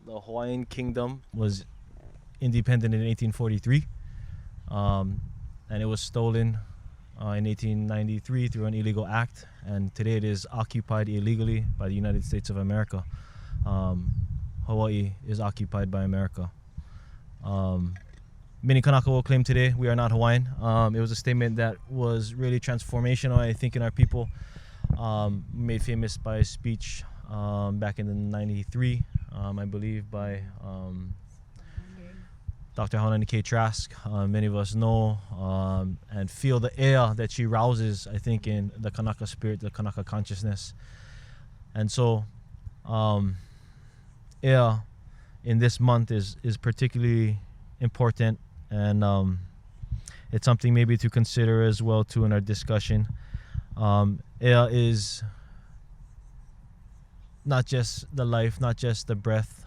the Hawaiian Kingdom was independent in 1843, and it was stolen in 1893 through an illegal act, and today it is occupied illegally by the United States of America. Hawaii is occupied by America. Many Kanaka will claim today we are not Hawaiian. It was a statement that was really transformational, I think, in our people. Made famous by a speech back in '93, I believe, by Dr. Haunani K. Trask. Many of us know and feel the ea that she rouses, I think, in the Kanaka spirit, the Kanaka consciousness. And so ea in this month is particularly important, and it's something maybe to consider as well too in our discussion. Ea is not just the life, not just the breath.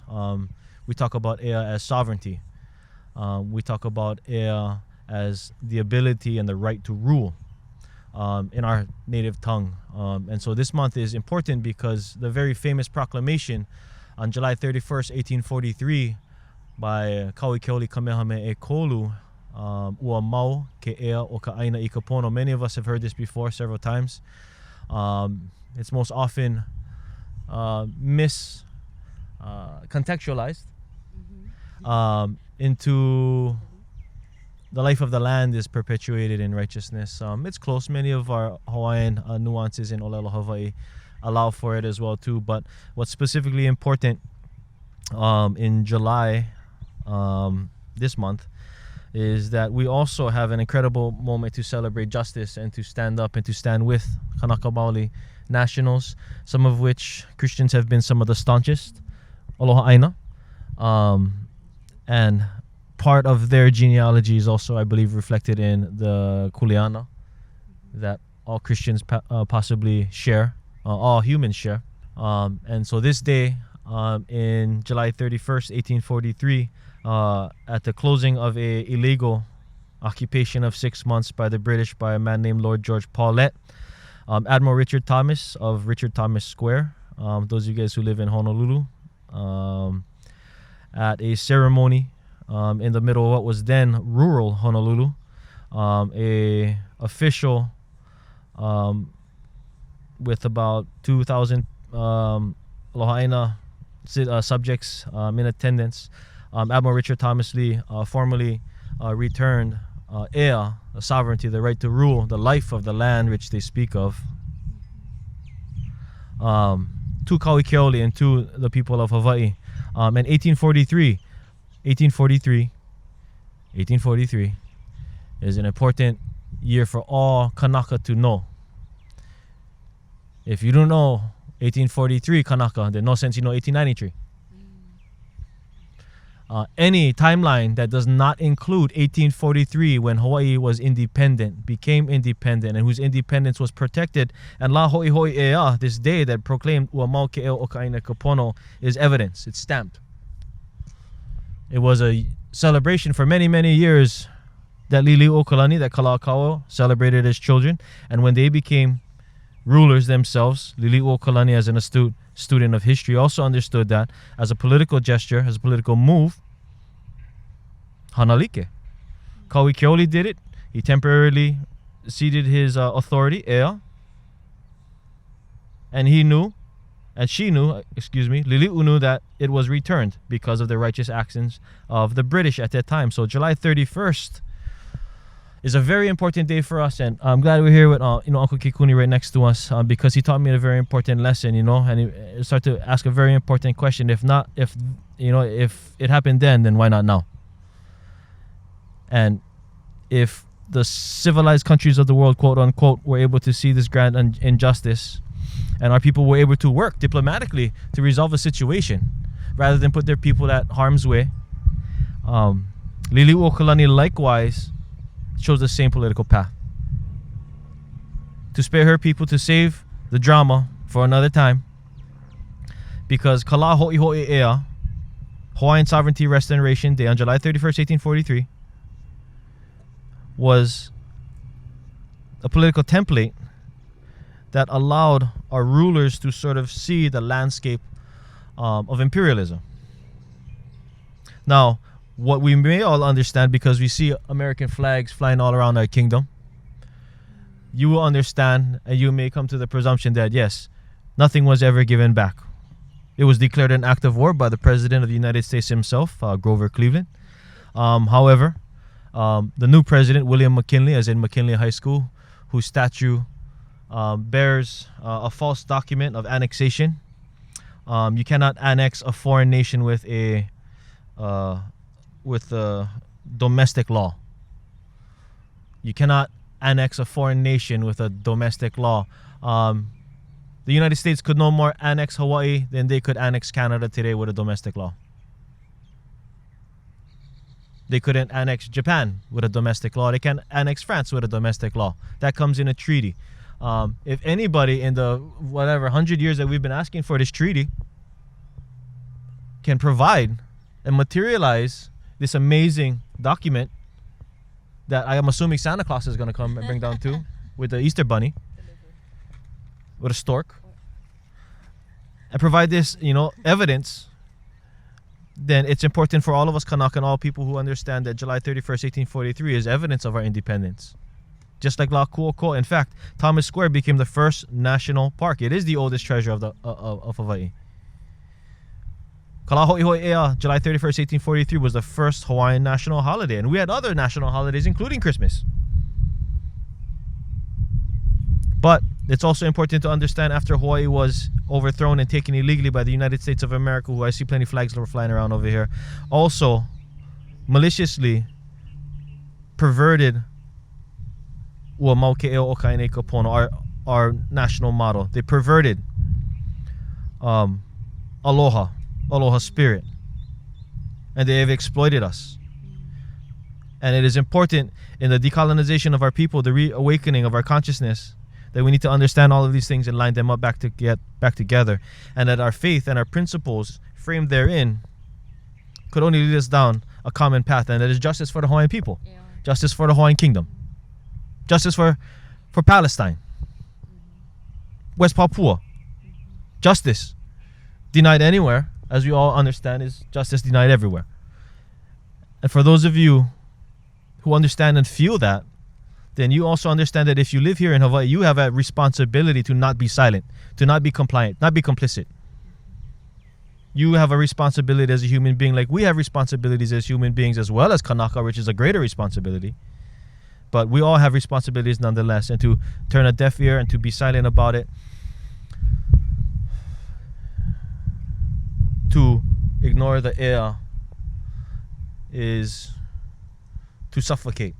We talk about Ea as sovereignty. We talk about Ea as the ability and the right to rule in our native tongue. And so this month is important because the very famous proclamation on July 31st, 1843 by Kaui Keoli Kamehameha Kolu, Ua mau ke ea o ka aina I ka pono. Many of us have heard this before several times. It's most often contextualized into the life of the land is perpetuated in righteousness. It's close. Many of our Hawaiian nuances in Olelo Hawaii allow for it as well too. But what's specifically important in July this month is that we also have an incredible moment to celebrate justice and to stand up and to stand with Kanaka Maoli nationals, some of which Christians have been some of the staunchest. Aloha Aina. And part of their genealogy is also, I believe, reflected in the Kuleana that all Christians possibly share, all humans share. And so this day, in July 31st, 1843, at the closing of a illegal occupation of 6 months by the British by a man named Lord George Paulet, Admiral Richard Thomas of Richard Thomas Square, those of you guys who live in Honolulu, at a ceremony in the middle of what was then rural Honolulu, a official with about 2,000 Lohaina subjects in attendance, Admiral Richard Thomas Lee formally returned Ea, the sovereignty, the right to rule, the life of the land which they speak of, to Kaui Keoli and to the people of Hawaii. And 1843 is an important year for all Kanaka to know. If you don't know 1843 Kanaka, then no sense you know 1893. Any timeline that does not include 1843, when Hawaii was independent, became independent, and whose independence was protected, and La Hoihoi Ea, this day that proclaimed Ua mau ke ea o ka aina ka pono, is evidence. It's stamped. It was a celebration for many, many years that Liliuokalani, that Kalakaua, celebrated as children, and when they became rulers themselves, Liliuokalani, as an astute student of history, also understood that as a political gesture, as a political move, Hanalike. Kaui Keoli did it. He temporarily ceded his authority, Ea, and he knew, and she knew, Lili'u knew that it was returned because of the righteous actions of the British at that time. So July 31st is a very important day for us, and I'm glad we're here with Uncle Kikuni right next to us, because he taught me a very important lesson, and he started to ask a very important question. If it happened then why not now? And if the civilized countries of the world, quote unquote, were able to see this grand injustice, and our people were able to work diplomatically to resolve a situation rather than put their people at harm's way, Liliuokalani likewise chose the same political path to spare her people, to save the drama for another time, because Kala Hoihoi Ea, Hawaiian Sovereignty Restoration Day on July 31st, 1843, was a political template that allowed our rulers to sort of see the landscape of imperialism. Now, what we may all understand, because we see American flags flying all around our kingdom, you will understand, and you may come to the presumption that yes, nothing was ever given back. It was declared an act of war by the President of the United States himself, Grover Cleveland. However, the new president, William McKinley, as in McKinley High School, whose statue bears a false document of annexation. You cannot annex a foreign nation with a domestic law. You cannot annex a foreign nation with a domestic law. The United States could no more annex Hawaii than they could annex Canada today with a domestic law. They couldn't annex Japan with a domestic law. They can't annex France with a domestic law. That comes in a treaty. If anybody in the 100 years that we've been asking for this treaty can provide and materialize this amazing document that I am assuming Santa Claus is going to come and bring down too, with the Easter Bunny, with a stork, and provide this, evidence, then it's important for all of us Kanak and all people who understand that July 31st, 1843 is evidence of our independence. Just like Lakuoko. In fact, Thomas Square became the first national park. It is the oldest treasure of Hawaii. Hoihoi Ea, July 31st, 1843 was the first Hawaiian national holiday. And we had other national holidays, including Christmas. But it's also important to understand, after Hawaii was overthrown and taken illegally by the United States of America, who I see plenty of flags that were flying around over here, also maliciously perverted our national motto. They perverted aloha spirit, and they have exploited us. And it is important in the decolonization of our people, the reawakening of our consciousness, that we need to understand all of these things and line them up back together, and that our faith and our principles framed therein could only lead us down a common path, and that is justice for the Hawaiian people, justice for the Hawaiian kingdom, justice for Palestine, West Papua. Justice denied anywhere, as we all understand, is justice denied everywhere. And for those of you who understand and feel that, then you also understand that if you live here in Hawaii, you have a responsibility to not be silent, to not be compliant, not be complicit. You have a responsibility as a human being, like we have responsibilities as human beings, as well as Kanaka, which is a greater responsibility. But we all have responsibilities nonetheless, and to turn a deaf ear and to be silent about it, to ignore the ea, is to suffocate,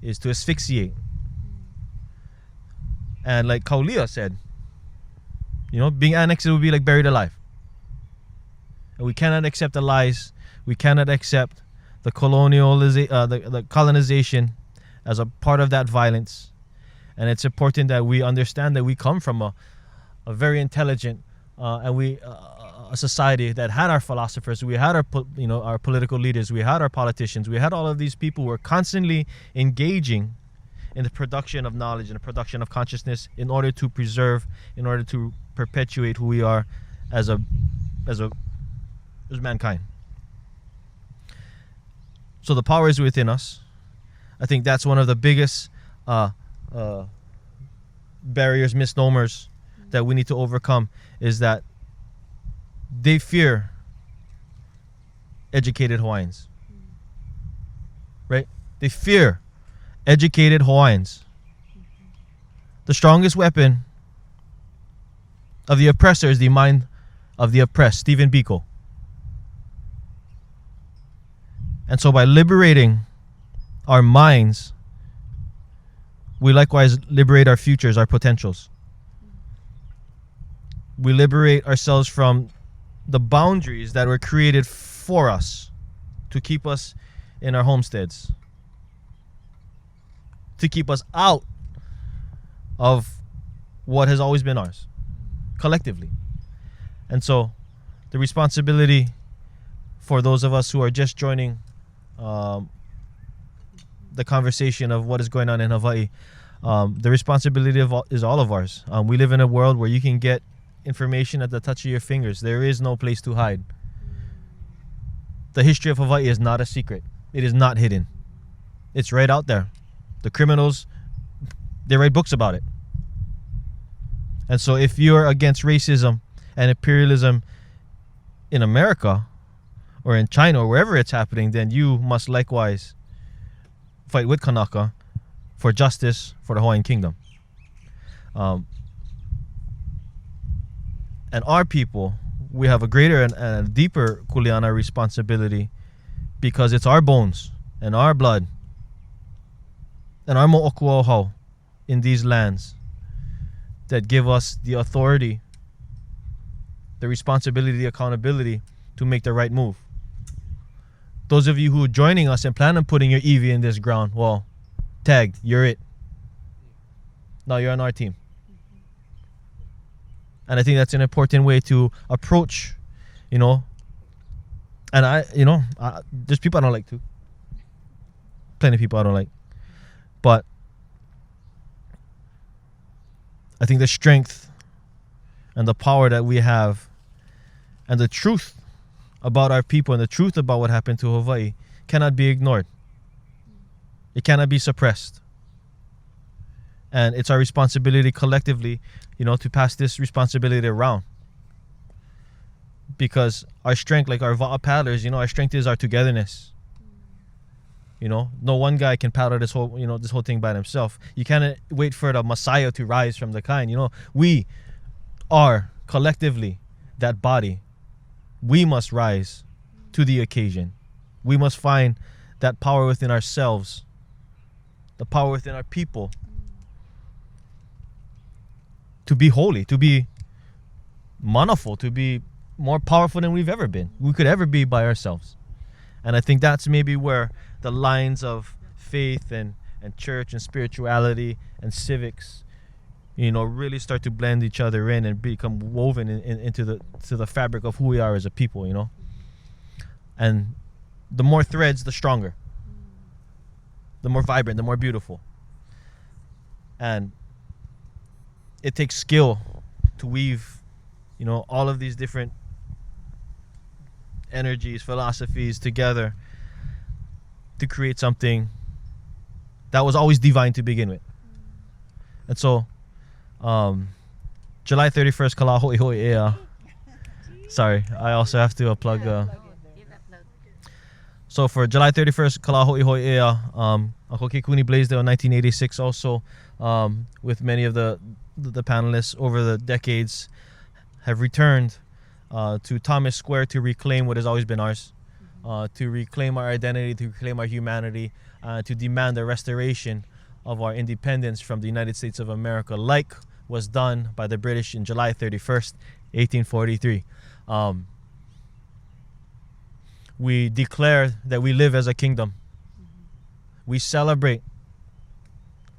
is to asphyxiate. And like Kaulia said, being annexed would be like buried alive. And we cannot accept the lies. We cannot accept the the colonization as a part of that violence. And it's important that we understand that we come from a very intelligent a society that had our philosophers, we had our political leaders, we had our politicians, we had all of these people who were constantly engaging in the production of knowledge and the production of consciousness in order to preserve, in order to perpetuate who we are as mankind. So the power is within us. I think that's one of the biggest barriers, misnomers that we need to overcome, is that they fear educated Hawaiians. Right? They fear educated Hawaiians. The strongest weapon of the oppressor is the mind of the oppressed. Stephen Biko. And so by liberating our minds, we likewise liberate our futures, our potentials. We liberate ourselves from the boundaries that were created for us to keep us in our homesteads, to keep us out of what has always been ours, collectively. And so the responsibility for those of us who are just joining the conversation of what is going on in Hawaii, the responsibility is all of ours. We live in a world where you can get information at the touch of your fingers. There is no place to hide. the history of Hawaii is not a secret. It is not hidden. It's right out there. The criminals, they write books about it. And so if you're against racism and imperialism in America or in China or wherever it's happening, then you must likewise fight with Kanaka for justice for the Hawaiian Kingdom. And our people, we have a greater and a deeper kuleana responsibility because it's our bones and our blood and our mo'okuauhau in these lands that give us the authority, the responsibility, the accountability to make the right move. Those of you who are joining us and plan on putting your EV in this ground, well, tagged, you're it. Now you're on our team. And I think that's an important way to approach, and there's people I don't like too. Plenty of people I don't like. But I think the strength and the power that we have and the truth about our people and the truth about what happened to Hawaii cannot be ignored. It cannot be suppressed. And it's our responsibility collectively, to pass this responsibility around. Because our strength, like our va'a paddlers, our strength is our togetherness. No one guy can paddle this whole thing by himself. You cannot wait for the Messiah to rise from the kind. We are collectively that body. We must rise to the occasion. We must find that power within ourselves, the power within our people, to be holy, to be manaful, to be more powerful than we've ever been. We could ever be by ourselves. And I think that's maybe where the lines of faith and church and spirituality and civics, really start to blend each other in and become woven into the fabric of who we are as a people, And the more threads, the stronger. The more vibrant, the more beautiful. And it takes skill to weave, all of these different energies, philosophies together to create something that was always divine to begin with. And so, July 31st, Kala Hoihoi Ea. Sorry, I also have to plug. So for July 31st, Kala Hoihoi Ea, Ako Kekuni Blaisdell in 1986 also, with many of the panelists over the decades, have returned to Thomas Square to reclaim what has always been ours, to reclaim our identity, to reclaim our humanity, to demand the restoration of our independence from the United States of America, like was done by the British in July 31st, 1843. We declare that we live as a kingdom. We celebrate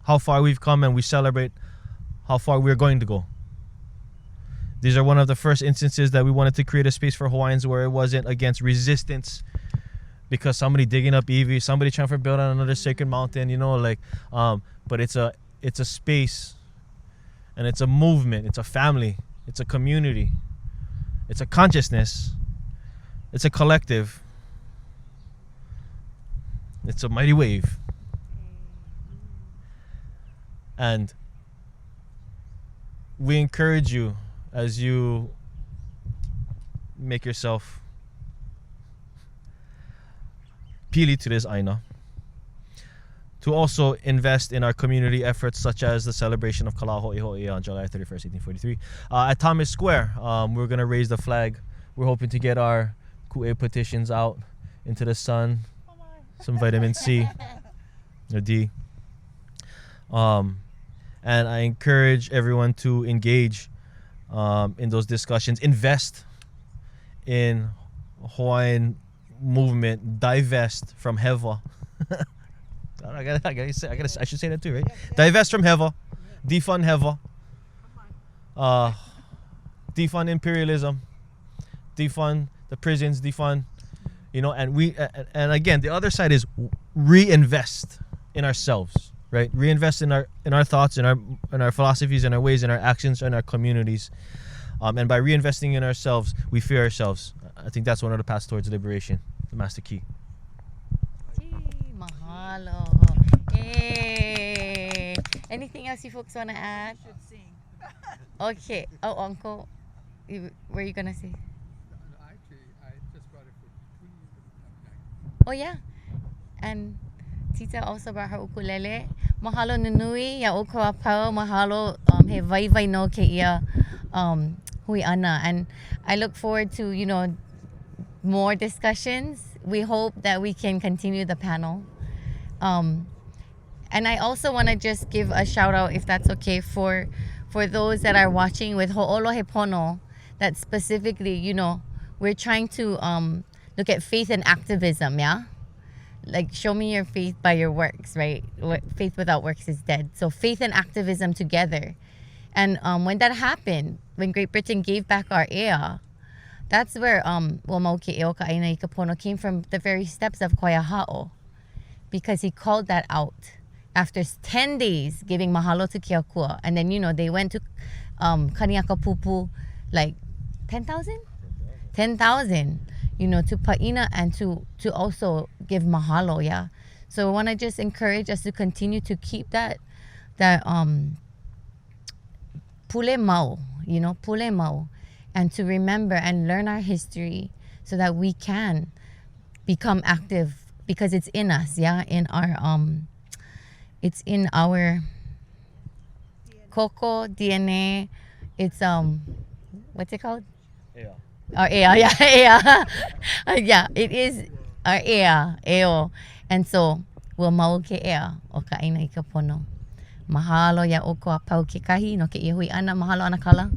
how far we've come, and we celebrate how far we're going to go. These are one of the first instances that we wanted to create a space for Hawaiians where it wasn't against resistance because somebody digging up Eevee, somebody trying to build on another sacred mountain, but it's a space, and it's a movement, it's a family, it's a community, it's a consciousness, it's a collective, it's a mighty wave. And we encourage you, as you make yourself pili to this aina, to also invest in our community efforts, such as the celebration of Kala Hoihoi Ea on July 31st, 1843. At Thomas Square, we're going to raise the flag. We're hoping to get our Ku'e petitions out into the sun, some vitamin C or D. And I encourage everyone to engage in those discussions, invest in Hawaiian movement, divest from Heva. I should say that too, right? Divest from Heva, defund Heva, defund imperialism, defund the prisons, defund, and again, the other side is reinvest in ourselves. Right, reinvest in our thoughts, in our philosophies, in our ways, in our actions, in our communities, and by reinvesting in ourselves, we fear ourselves. I think that's one of the paths towards liberation. the Master Key. Mahalo. Hey. Anything else you folks want to add? Should sing. Okay. Oh, Uncle, what are you going to say? Actually, I just brought it for 2 Oh, yeah. And Tita also brought her ukulele. Mahalo nunui ya oko apau. Mahalo he vai no ke ia hui ana. And I look forward to, more discussions. We hope that we can continue the panel. And I also want to just give a shout out, if that's okay, for those that are watching with Ho'olo He Pono, that specifically, we're trying to look at faith and activism, yeah? Like, show me your faith by your works, right? Faith without works is dead. So faith and activism together. And when that happened, when Great Britain gave back our ea, that's where Wamauke Eo Ka'aina Ikapono came from, the very steps of Koyaha'o, because he called that out after 10 days giving mahalo to Keakua. And then, they went to Kaniaka Pupu, like 10,000? 10,000, to Pa'ina and to also give mahalo, yeah? So I want to just encourage us to continue to keep that pule mau, pule mau, and to remember and learn our history so that we can become active, because it's in us, yeah, it's in our coco DNA. It's what's it called? Yeah. Our ea, yeah, ea. Yeah, it is our ea, eo. And so we'll mau ke ea o Ka'aina Ikapono. Mahalo ya oko a pau ke kahi no ke ihui ana. Mahalo ana kala.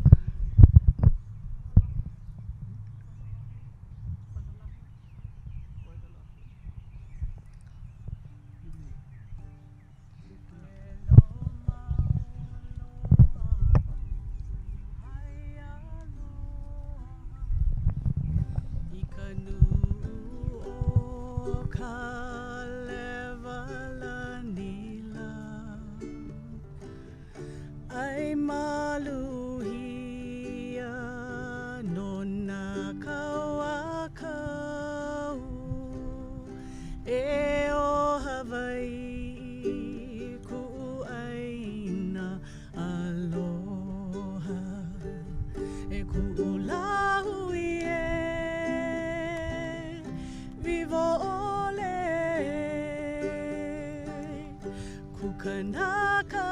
Ai maluhia nona kaua kau e o Hawaii ku aina aloha e ku ulahui e vivo ole ku kanaka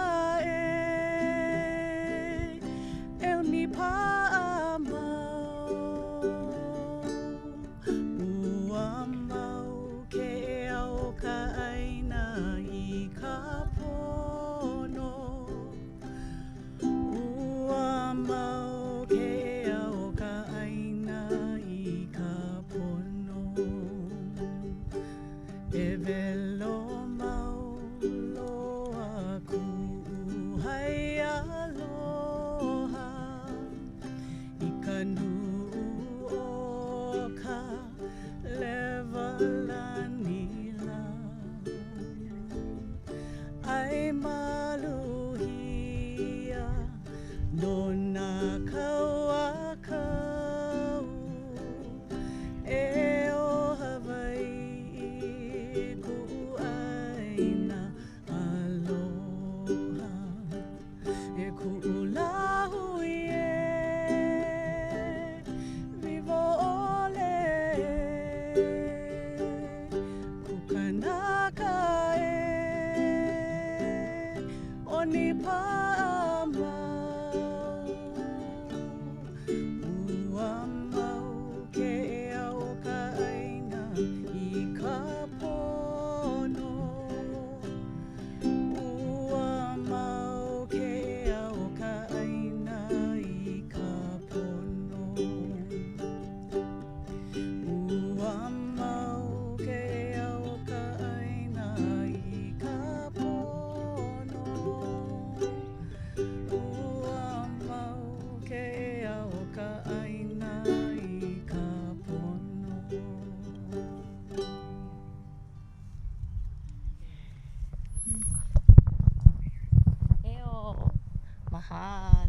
Mahalo.